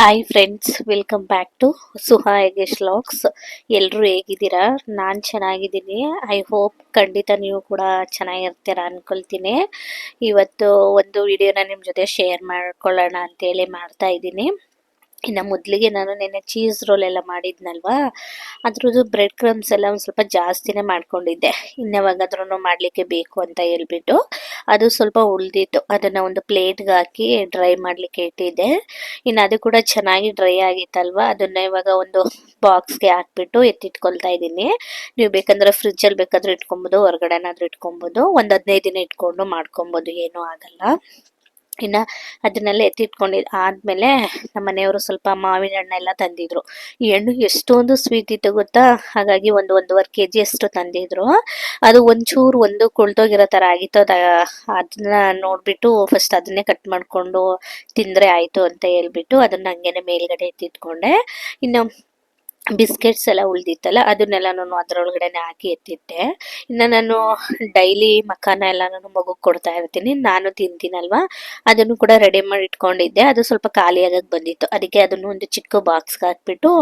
Hi friends, welcome back to Suha Yogesh vlogs. ಎಲ್ಲರೂ ಹೇಗಿದ್ದೀರಾ? ನಾನು ಚೆನ್ನಾಗಿದ್ದೀನಿ. ಐ ಹೋಪ್ ಖಂಡಿತ ನೀವು ಕೂಡ ಚೆನ್ನಾಗಿರ್ತೀರಾ ಅನ್ಕೊಳ್ತೀನಿ. ಇವತ್ತು ಒಂದು ವಿಡಿಯೋನ ನಿಮ್ಮ ಜೊತೆ ಶೇರ್ ಮಾಡ್ಕೊಳ್ಳೋಣ ಅಂತೇಳಿ ಮಾಡ್ತಾ ಇದ್ದೀನಿ. ಇನ್ನು ಮೊದಲಿಗೆ ನಾನು ನೆನ್ನೆ ಚೀಸ್ ರೋಲ್ ಎಲ್ಲ ಮಾಡಿದ್ನಲ್ವಾ, ಅದ್ರದ್ದು ಬ್ರೆಡ್ ಕ್ರಮ್ಸ್ ಎಲ್ಲ ಒಂದು ಸ್ವಲ್ಪ ಜಾಸ್ತಿನೇ ಮಾಡ್ಕೊಂಡಿದ್ದೆ. ಇನ್ಯಾವಾಗಾದ್ರೂ ಮಾಡಲಿಕ್ಕೆ ಬೇಕು ಅಂತ ಹೇಳ್ಬಿಟ್ಟು ಅದು ಸ್ವಲ್ಪ ಉಳಿದಿತ್ತು. ಅದನ್ನು ಒಂದು ಪ್ಲೇಟ್ಗೆ ಹಾಕಿ ಡ್ರೈ ಮಾಡಲಿಕ್ಕೆ ಇಟ್ಟಿದ್ದೆ. ಇನ್ನು ಅದು ಕೂಡ ಚೆನ್ನಾಗಿ ಡ್ರೈ ಆಗಿತ್ತಲ್ವಾ, ಅದನ್ನ ಇವಾಗ ಒಂದು ಬಾಕ್ಸ್ಗೆ ಹಾಕ್ಬಿಟ್ಟು ಎತ್ತಿಟ್ಕೊಳ್ತಾ ಇದ್ದೀನಿ. ನೀವು ಬೇಕಂದ್ರೆ ಫ್ರಿಜ್ಜಲ್ಲಿ ಬೇಕಾದ್ರೂ ಇಟ್ಕೊಬೋದು, ಹೊರಗಡೆನಾದ್ರೂ ಇಟ್ಕೊಬೋದು. ಒಂದು 15 ದಿನ ಇಟ್ಕೊಂಡು ಮಾಡ್ಕೊಬೋದು, ಏನೂ ಆಗಲ್ಲ. ಇನ್ನು ಅದನ್ನೆಲ್ಲ ಎತ್ತಿಟ್ಕೊಂಡಿದ್ದು ಆದಮೇಲೆ ನಮ್ಮ ಮನೆಯವರು ಸ್ವಲ್ಪ ಮಾವಿನ ಹಣ್ಣೆಲ್ಲ ತಂದಿದ್ರು. ಈ ಹಣ್ಣು ಎಷ್ಟೊಂದು ಸ್ವೀಟ್ ಇತ್ತು ಗೊತ್ತಾ. ಹಾಗಾಗಿ ಒಂದೂವರೆ ಕೆಜಿ ಅಷ್ಟು ತಂದಿದ್ರು. ಅದು ಒಂಚೂರು ಒಂದು ಕೊಳ್ತೋಗಿರೋ ಥರ ಆಗಿತ್ತು. ಅದನ್ನ ನೋಡಿಬಿಟ್ಟು ಫಸ್ಟ್ ಅದನ್ನೇ ಕಟ್ ಮಾಡಿಕೊಂಡು ತಿಂದರೆ ಆಯಿತು ಅಂತ ಹೇಳ್ಬಿಟ್ಟು ಅದನ್ನು ಹಂಗೇನೆ ಮೇಲ್ಗಡೆ ಎತ್ತಿಟ್ಕೊಂಡೆ. ಇನ್ನು ಬಿಸ್ಕೆಟ್ಸ್ ಎಲ್ಲ ಉಳಿದಿತ್ತಲ್ಲ, ಅದನ್ನೆಲ್ಲ ನಾನು ಅದರೊಳಗಡೆನೆ ಹಾಕಿ ಎತ್ತಿಟ್ಟೆ. ಇನ್ನು ನಾನು ಡೈಲಿ ಮಖಾನ ಎಲ್ಲ ನಾನು ಮಗುಗೆ ಕೊಡ್ತಾ ಇರ್ತೀನಿ, ನಾನು ತಿಂತೀನಲ್ವಾ. ಅದನ್ನು ಕೂಡ ರೆಡಿ ಮಾಡಿ ಇಟ್ಕೊಂಡಿದ್ದೆ. ಅದು ಸ್ವಲ್ಪ ಖಾಲಿಯಾಗಕ್ಕೆ ಬಂದಿತ್ತು, ಅದಕ್ಕೆ ಅದನ್ನು ಒಂದು ಚಿಕ್ಕ ಬಾಕ್ಸ್ಗೆ ಹಾಕ್ಬಿಟ್ಟು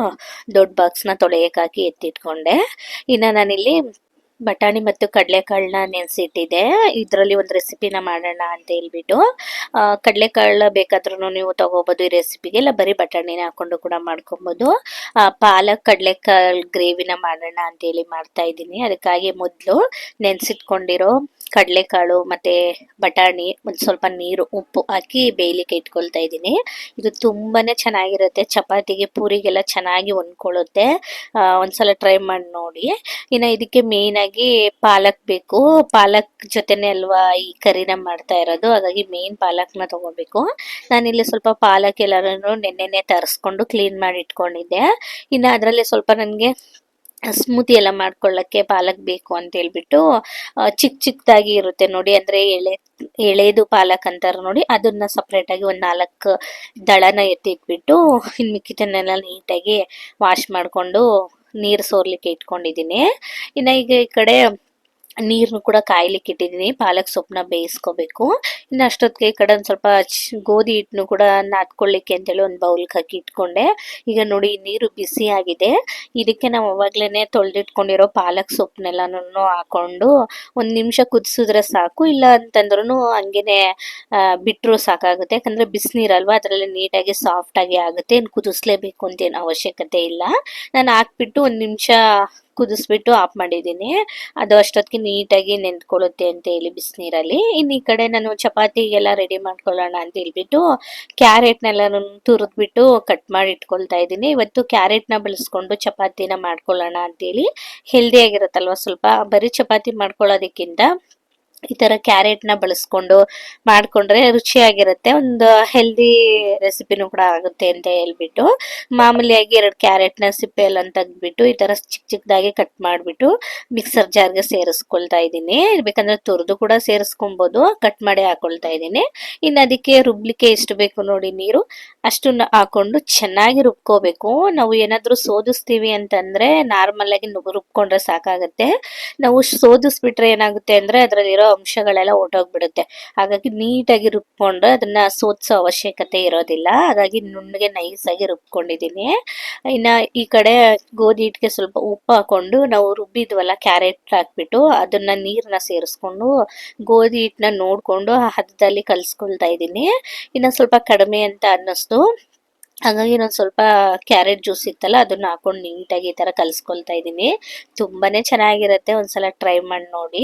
ದೊಡ್ಡ ಬಾಕ್ಸ್ನ ತೊಳೆಯಕ್ಕೆ ಹಾಕಿ ಎತ್ತಿಟ್ಕೊಂಡೆ. ಇನ್ನು ನಾನಿಲ್ಲಿ ಬಟಾಣಿ ಮತ್ತು ಕಡಲೆಕಾಳನ್ನ ನೆನೆಸಿಟ್ಟಿದ್ದೆ. ಇದರಲ್ಲಿ ಒಂದು ರೆಸಿಪಿನ ಮಾಡೋಣ ಅಂತ ಹೇಳ್ಬಿಟ್ಟು. ಕಡಲೆಕಾಳು ಬೇಕಾದ್ರೂ ನೀವು ತಗೋಬೋದು ಈ ರೆಸಿಪಿಗೆ, ಇಲ್ಲ ಬರೀ ಬಟಾಣಿನ ಹಾಕೊಂಡು ಕೂಡ ಮಾಡ್ಕೊಬೋದು. ಪಾಲಕ್ ಕಡಲೆಕಾಳು ಗ್ರೇವಿನ ಮಾಡೋಣ ಅಂತೇಳಿ ಮಾಡ್ತಾ ಇದ್ದೀನಿ. ಅದಕ್ಕಾಗಿ ಮೊದಲು ನೆನೆಸಿಟ್ಕೊಂಡಿರೋ ಕಡಲೆಕಾಳು ಮತ್ತು ಬಟಾಣಿ ಒಂದು ಸ್ವಲ್ಪ ನೀರು ಉಪ್ಪು ಹಾಕಿ ಬೇಯಲಿಕ್ಕೆ ಇಟ್ಕೊಳ್ತಾ ಇದ್ದೀನಿ. ಇದು ತುಂಬಾ ಚೆನ್ನಾಗಿರುತ್ತೆ, ಚಪಾತಿಗೆ ಪೂರಿಗೆಲ್ಲ ಚೆನ್ನಾಗಿ ಹೊಂದ್ಕೊಳ್ಳುತ್ತೆ. ಒಂದ್ಸಲ ಟ್ರೈ ಮಾಡಿ ನೋಡಿ. ಇನ್ನು ಇದಕ್ಕೆ ಮೇಯ್ನಾಗಿ ಪಾಲಕ್ ಬೇಕು. ಪಾಲಕ್ ಜೊತೆನೇ ಅಲ್ವಾ ಈ ಕರಿನ ಮಾಡ್ತಾ ಇರೋದು, ಹಾಗಾಗಿ ಮೇನ್ ಪಾಲಕ್ನ ತೊಗೋಬೇಕು. ನಾನಿಲ್ಲಿ ಸ್ವಲ್ಪ ಪಾಲಕ್ ಎಲ್ಲರೂ ನೆನ್ನೆನೆ ತರಿಸ್ಕೊಂಡು ಕ್ಲೀನ್ ಮಾಡಿ ಇಟ್ಕೊಂಡಿದ್ದೆ. ಇನ್ನು ಅದರಲ್ಲಿ ಸ್ವಲ್ಪ ನನಗೆ ಸ್ಮೂತಿ ಎಲ್ಲ ಮಾಡ್ಕೊಳ್ಳೋಕ್ಕೆ ಪಾಲಕ್ ಬೇಕು ಅಂತ ಹೇಳ್ಬಿಟ್ಟು ಚಿಕ್ಕದಾಗಿ ಇರುತ್ತೆ ನೋಡಿ, ಅಂದರೆ ಎಳೆದು ಪಾಲಕ್ ಅಂತಾರೆ ನೋಡಿ, ಅದನ್ನ ಸಪ್ರೇಟಾಗಿ ಒಂದು 4 ದಳನ ಎತ್ತಿಟ್ಬಿಟ್ಟು ಇನ್ನು ಮಿಕ್ಕಿದನ್ನೆಲ್ಲ ನೀಟಾಗಿ ವಾಶ್ ಮಾಡಿಕೊಂಡು ನೀರು ಸೋರ್ಲಿಕ್ಕೆ ಇಟ್ಕೊಂಡಿದ್ದೀನಿ. ಇನ್ನು ಈಗ ಈ ಕಡೆ ನೀರನ್ನು ಕೂಡ ಕಾಯ್ಲಿಕ್ಕೆ ಇಟ್ಟಿದ್ದೀನಿ. ಪಾಲಕ್ ಸೊಪ್ಪನ್ನ ಬೇಯಿಸ್ಕೋಬೇಕು. ಇನ್ನು ಅಷ್ಟೊತ್ತಿಗೆ ಈ ಕಡೆ ಒಂದು ಸ್ವಲ್ಪ ಗೋಧಿ ಹಿಟ್ಟನ್ನು ಕೂಡ ನಾದ್ಕೊಳ್ಳಿಕ್ಕೆ ಅಂತೇಳಿ ಒಂದು ಬೌಲ್ಗೆ ಹಾಕಿ ಇಟ್ಕೊಂಡೆ. ಈಗ ನೋಡಿ ನೀರು ಬಿಸಿ ಆಗಿದೆ. ಇದಕ್ಕೆ ನಾವು ಅವಾಗ್ಲೇ ತೊಳೆದಿಟ್ಕೊಂಡಿರೋ ಪಾಲಕ್ ಸೊಪ್ಪನ್ನೆಲ್ಲನೂ ಹಾಕೊಂಡು 1 ನಿಮಿಷ ಕುದಿಸಿದ್ರೆ ಸಾಕು, ಇಲ್ಲ ಅಂತಂದ್ರೂ ಹಂಗೇನೆ ಬಿಟ್ಟರು ಸಾಕಾಗುತ್ತೆ. ಯಾಕಂದರೆ ಬಿಸಿನೀರಲ್ವಾ, ಅದರಲ್ಲಿ ನೀಟಾಗಿ ಸಾಫ್ಟಾಗಿ ಆಗುತ್ತೆ. ಇನ್ನು ಕುದಿಸ್ಲೇಬೇಕು ಅಂತೇನು ಅವಶ್ಯಕತೆ ಇಲ್ಲ. ನಾನು ಹಾಕ್ಬಿಟ್ಟು 1 ನಿಮಿಷ ಕುದಿಸ್ಬಿಟ್ಟು ಆಫ್ ಮಾಡಿದ್ದೀನಿ. ಅದು ಅಷ್ಟೊತ್ತಿಗೆ ನೀಟಾಗಿ ನೆಂದ್ಕೊಳ್ಳುತ್ತೆ ಅಂತ ಹೇಳಿ ಬಿಸಿನೀರಲ್ಲಿ. ಇನ್ನು ಈ ಕಡೆ ನಾನು ಚಪಾತಿಗೆಲ್ಲ ರೆಡಿ ಮಾಡ್ಕೊಳ್ಳೋಣ ಅಂತ ಹೇಳ್ಬಿಟ್ಟು ಕ್ಯಾರೆಟ್ನೆಲ್ಲ ತುರಿದ್ಬಿಟ್ಟು ಕಟ್ ಮಾಡಿ ಇಟ್ಕೊಳ್ತಾ ಇದ್ದೀನಿ. ಇವತ್ತು ಕ್ಯಾರೆಟ್ನ ಬಳಸ್ಕೊಂಡು ಚಪಾತಿನ ಮಾಡ್ಕೊಳ್ಳೋಣ ಅಂತೇಳಿ. ಹೆಲ್ದಿ ಆಗಿರುತ್ತಲ್ವ, ಸ್ವಲ್ಪ ಬರೀ ಚಪಾತಿ ಮಾಡ್ಕೊಳ್ಳೋದಕ್ಕಿಂತ ಈ ಥರ ಕ್ಯಾರೆಟ್ನ ಬಳಸ್ಕೊಂಡು ಮಾಡಿಕೊಂಡ್ರೆ ರುಚಿಯಾಗಿರುತ್ತೆ, ಒಂದು ಹೆಲ್ದಿ ರೆಸಿಪಿನೂ ಕೂಡ ಆಗುತ್ತೆ ಅಂತ ಹೇಳ್ಬಿಟ್ಟು ಮಾಮೂಲಿಯಾಗಿ 2 ಕ್ಯಾರೆಟ್ನ ಸಿಪ್ಪೆ ಎಲ್ಲ ತೆಗೆದ್ಬಿಟ್ಟು ಈ ಥರ ಚಿಕ್ಕದಾಗಿ ಕಟ್ ಮಾಡಿಬಿಟ್ಟು ಮಿಕ್ಸರ್ ಜಾರ್ಗೆ ಸೇರಿಸ್ಕೊಳ್ತಾ ಇದ್ದೀನಿ. ಬೇಕಂದ್ರೆ ತುರಿದು ಕೂಡ ಸೇರಿಸ್ಕೊಬೋದು, ಕಟ್ ಮಾಡಿ ಹಾಕೊಳ್ತಾ ಇದ್ದೀನಿ. ಇನ್ನು ಅದಕ್ಕೆ ರುಬ್ಲಿಕ್ಕೆ ಎಷ್ಟು ಬೇಕು ನೋಡಿ ನೀರು, ಅಷ್ಟನ್ನು ಹಾಕೊಂಡು ಚೆನ್ನಾಗಿ ರುಬ್ಕೋಬೇಕು. ನಾವು ಏನಾದರೂ ಸೋದಿಸ್ತೀವಿ ಅಂತಂದರೆ ನಾರ್ಮಲಾಗಿ ರುಬ್ಕೊಂಡ್ರೆ ಸಾಕಾಗುತ್ತೆ. ನಾವು ಸೋದಿಸ್ಬಿಟ್ರೆ ಏನಾಗುತ್ತೆ ಅಂದರೆ ಅದರಲ್ಲಿರೋ ಅಂಶಗಳೆಲ್ಲ ಹೊರ್ಟೋಗ್ಬಿಡುತ್ತೆ. ಹಾಗಾಗಿ ನೀಟಾಗಿ ರುಬ್ಕೊಂಡು ಅದನ್ನ ಸೋದಿಸೋ ಅವಶ್ಯಕತೆ ಇರೋದಿಲ್ಲ. ಹಾಗಾಗಿ ನುಣ್ಣಗೆ ನೈಸಾಗಿ ರುಬ್ಕೊಂಡಿದ್ದೀನಿ. ಇನ್ನು ಈ ಕಡೆ ಗೋಧಿ ಹಿಟ್ಟಿಗೆ ಸ್ವಲ್ಪ ಉಪ್ಪು ಹಾಕೊಂಡು ನಾವು ರುಬ್ಬಿದ್ವಲ್ಲ ಕ್ಯಾರೆಟ್ ಹಾಕ್ಬಿಟ್ಟು ಅದನ್ನ ನೀರನ್ನ ಸೇರಿಸ್ಕೊಂಡು ಗೋಧಿ ಹಿಟ್ಟನ್ನ ನೋಡಿಕೊಂಡು ಹದದಲ್ಲಿ ಕಲಿಸ್ಕೊಳ್ತಾ ಇದ್ದೀನಿ. ಇನ್ನು ಸ್ವಲ್ಪ ಕಡಿಮೆ ಅಂತ ಅನ್ನಿಸ್ತು, ಹಾಗಾಗಿ ನಾನು ಸ್ವಲ್ಪ ಕ್ಯಾರೆಟ್ ಜ್ಯೂಸ್ ಇತ್ತಲ್ಲ ಅದನ್ನು ಹಾಕೊಂಡು ನೀಟಾಗಿ ಈ ಥರ ಕಲಿಸ್ಕೊಳ್ತಾ ಇದ್ದೀನಿ. ತುಂಬಾ ಚೆನ್ನಾಗಿರುತ್ತೆ, ಒಂದ್ಸಲ ಟ್ರೈ ಮಾಡಿ ನೋಡಿ.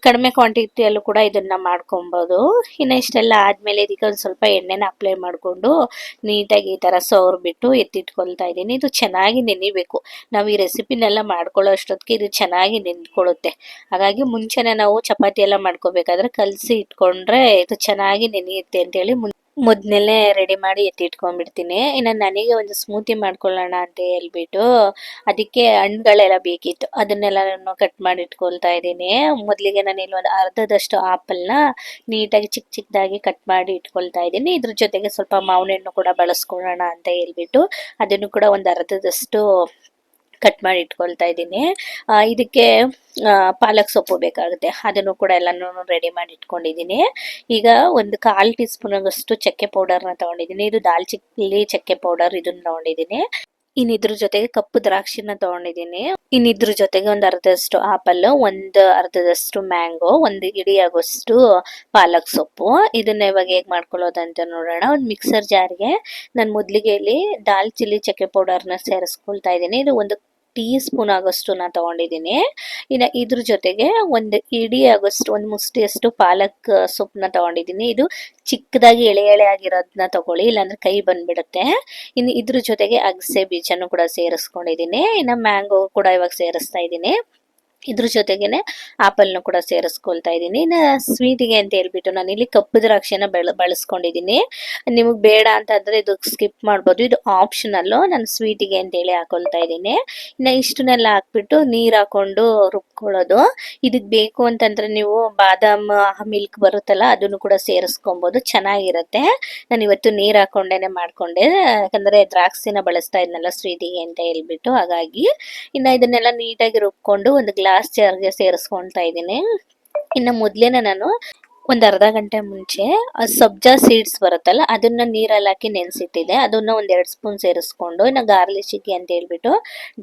ಕಡಿಮೆ ಕ್ವಾಂಟಿಟಿಯಲ್ಲೂ ಕೂಡ ಇದನ್ನು ಮಾಡ್ಕೊಬೋದು. ಇನ್ನು ಇಷ್ಟೆಲ್ಲ ಆದಮೇಲೆ ಇದಕ್ಕೆ ಒಂದು ಸ್ವಲ್ಪ ಎಣ್ಣೆನ ಅಪ್ಲೈ ಮಾಡಿಕೊಂಡು ನೀಟಾಗಿ ಈ ಥರ ಸವರ್ಬಿಟ್ಟು ಎತ್ತಿಟ್ಕೊಳ್ತಾ ಇದ್ದೀನಿ. ಇದು ಚೆನ್ನಾಗಿ ನೆನಿಬೇಕು. ನಾವು ಈ ರೆಸಿಪಿನೆಲ್ಲ ಮಾಡ್ಕೊಳ್ಳೋ ಅಷ್ಟೊತ್ತಿಗೆ ಇದು ಚೆನ್ನಾಗಿ ನೆಂದ್ಕೊಳ್ಳುತ್ತೆ. ಹಾಗಾಗಿ ಮುಂಚೆನೇ ನಾವು ಚಪಾತಿ ಎಲ್ಲ ಮಾಡ್ಕೋಬೇಕಾದ್ರೆ ಕಲಸಿ ಇಟ್ಕೊಂಡ್ರೆ ಇದು ಚೆನ್ನಾಗಿ ನೆನೆಯುತ್ತೆ ಅಂತೇಳಿ ಮೊದಲೇ ರೆಡಿ ಮಾಡಿ ಎತ್ತಿಟ್ಕೊಂಡ್ಬಿಡ್ತೀನಿ. ಇನ್ನು ನನಗೆ ಒಂದು ಸ್ಮೂತಿ ಮಾಡ್ಕೊಳ್ಳೋಣ ಅಂತ ಹೇಳ್ಬಿಟ್ಟು ಅದಕ್ಕೆ ಹಣ್ಣುಗಳೆಲ್ಲ ಬೇಕಿತ್ತು, ಅದನ್ನೆಲ್ಲ ನಾನು ಕಟ್ ಮಾಡಿ ಇಟ್ಕೊಳ್ತಾ ಇದ್ದೀನಿ. ಮೊದಲಿಗೆ ನಾನು ಇಲ್ಲಿ ಒಂದು ಅರ್ಧದಷ್ಟು ಆಪಲ್ನ ನೀಟಾಗಿ ಚಿಕ್ಕದಾಗಿ ಕಟ್ ಮಾಡಿ ಇಟ್ಕೊಳ್ತಾ ಇದ್ದೀನಿ. ಇದ್ರ ಜೊತೆಗೆ ಸ್ವಲ್ಪ ಮಾವಿನ ಹಣ್ಣು ಕೂಡ ಬಳಸ್ಕೊಳ್ಳೋಣ ಅಂತ ಹೇಳ್ಬಿಟ್ಟು ಅದನ್ನು ಕೂಡ ಒಂದು ಅರ್ಧದಷ್ಟು ಕಟ್ ಮಾಡಿ ಇಟ್ಕೊಳ್ತಾ ಇದ್ದೀನಿ. ಇದಕ್ಕೆ ಪಾಲಕ್ ಸೊಪ್ಪು ಬೇಕಾಗುತ್ತೆ, ಅದನ್ನು ಕೂಡ ಎಲ್ಲನೂ ರೆಡಿ ಮಾಡಿ ಇಟ್ಕೊಂಡಿದ್ದೀನಿ. ಈಗ ಒಂದು 1/4 ಟೀ ಸ್ಪೂನ್ ಆಗಷ್ಟು ಚಕ್ಕೆ ಪೌಡರ್ನ ತಗೊಂಡಿದ್ದೀನಿ. ಇದು ದಾಲ್ಚಿಲ್ಲಿ ಚಕ್ಕೆ ಪೌಡರ್ ಇದನ್ನ ತಗೊಂಡಿದ್ದೀನಿ. ಇನ್ನಿದ್ರ ಜೊತೆಗೆ ಕಪ್ಪು ದ್ರಾಕ್ಷಿನ ತಗೊಂಡಿದ್ದೀನಿ. ಇನ್ನಿದ್ರ ಜೊತೆಗೆ ಒಂದು ಅರ್ಧದಷ್ಟು ಆಪಲ್, ಒಂದು ಅರ್ಧದಷ್ಟು ಮ್ಯಾಂಗೋ, ಒಂದು ಇಡೀ ಆಗೋಷ್ಟು ಪಾಲಕ್ ಸೊಪ್ಪು. ಇದನ್ನ ಇವಾಗ ಹೇಗ್ ಮಾಡ್ಕೊಳ್ಳೋದಂತ ನೋಡೋಣ. ಒಂದು ಮಿಕ್ಸರ್ ಜಾರ್ಗೆ ನಾನು ಮೊದಲಿಗೆ ಇಲ್ಲಿ ದಾಲ್ಚಿಲ್ಲಿ ಚಕ್ಕೆ ಪೌಡರ್ನ ಸೇರಿಸ್ಕೊಳ್ತಾ ಇದ್ದೀನಿ. ಇದು ಒಂದು ಟೀ ಸ್ಪೂನ್ ಆಗೋಷ್ಟು ನಾ ತಗೊಂಡಿದ್ದೀನಿ. ಇನ್ನು ಇದ್ರ ಜೊತೆಗೆ ಒಂದು ಇಡೀ ಆಗೋಷ್ಟು ಒಂದು ಮುಷ್ಟಿಯಷ್ಟು ಪಾಲಕ್ ಸೊಪ್ಪನ್ನ ತಗೊಂಡಿದ್ದೀನಿ. ಇದು ಚಿಕ್ಕದಾಗಿ ಎಳೆ ಎಳೆ ಆಗಿರೋದನ್ನ ತಗೊಳ್ಳಿ, ಇಲ್ಲಾಂದ್ರೆ ಕೈ ಬಂದ್ಬಿಡುತ್ತೆ. ಇನ್ನು ಇದ್ರ ಜೊತೆಗೆ ಅಗಸೆ ಬೀಜನೂ ಕೂಡ ಸೇರಿಸ್ಕೊಂಡಿದ್ದೀನಿ. ಇನ್ನು ಮ್ಯಾಂಗೋ ಕೂಡ ಇವಾಗ ಸೇರಿಸ್ತಾ ಇದ್ದೀನಿ. ಇದ್ರ ಜೊತೆಗೇನೆ ಆಪಲ್ನು ಕೂಡ ಸೇರಿಸ್ಕೊಳ್ತಾ ಇದ್ದೀನಿ. ಇನ್ನು ಸ್ವೀಟಿಗೆ ಅಂತ ಹೇಳ್ಬಿಟ್ಟು ನಾನು ಇಲ್ಲಿ ಕಪ್ಪು ದ್ರಾಕ್ಷಿನ ಬಳಸ್ಕೊಂಡಿದ್ದೀನಿ. ನಿಮಗೆ ಬೇಡ ಅಂತಂದ್ರೆ ಇದು ಸ್ಕಿಪ್ ಮಾಡ್ಬೋದು, ಇದು ಆಪ್ಷನಲ್ಲು. ನಾನು ಸ್ವೀಟಿಗೆ ಅಂತೇಳಿ ಹಾಕೊಳ್ತಾ ಇದ್ದೀನಿ. ಇನ್ನು ಇಷ್ಟನ್ನೆಲ್ಲ ಹಾಕ್ಬಿಟ್ಟು ನೀರು ಹಾಕೊಂಡು ರುಬ್ಕೊಳ್ಳೋದು. ಇದಕ್ಕೆ ಬೇಕು ಅಂತಂದ್ರೆ ನೀವು ಬಾದಾಮ್ ಮಿಲ್ಕ್ ಬರುತ್ತಲ್ಲ ಅದನ್ನು ಕೂಡ ಸೇರಿಸ್ಕೊಬೋದು, ಚೆನ್ನಾಗಿರುತ್ತೆ. ನಾನು ಇವತ್ತು ನೀರು ಹಾಕೊಂಡೇನೆ ಮಾಡ್ಕೊಂಡೆ, ಯಾಕಂದ್ರೆ ದ್ರಾಕ್ಷಿನ ಬಳಸ್ತಾ ಇದ್ನಲ್ಲ ಸ್ವೀಟಿಗೆ ಅಂತ ಹೇಳ್ಬಿಟ್ಟು, ಹಾಗಾಗಿ. ಇನ್ನು ಇದನ್ನೆಲ್ಲ ನೀಟಾಗಿ ರುಬ್ಕೊಂಡು ಒಂದು ಗ್ಲಾಸ್ ಜಾರ್ಗೆ ಸೇರಿಸ್ಕೊಳ್ತಾ ಇದ್ದೀನಿ. ಇನ್ನು ಮೊದಲೇನೆ ನಾನು ಒಂದು ಅರ್ಧ ಗಂಟೆ ಮುಂಚೆ ಸಬ್ಜಾ ಸೀಡ್ಸ್ ಬರುತ್ತಲ್ಲ ಅದನ್ನ ನೀರಲ್ಲಿ ಹಾಕಿ ನೆನೆಸಿಟ್ಟಿದ್ದೆ. ಅದನ್ನ ಒಂದು 2 ಸ್ಪೂನ್ ಸೇರಿಸ್ಕೊಂಡು ಇನ್ನು ಗಾರ್ಲಿಶಿಗೆ ಅಂತ ಹೇಳ್ಬಿಟ್ಟು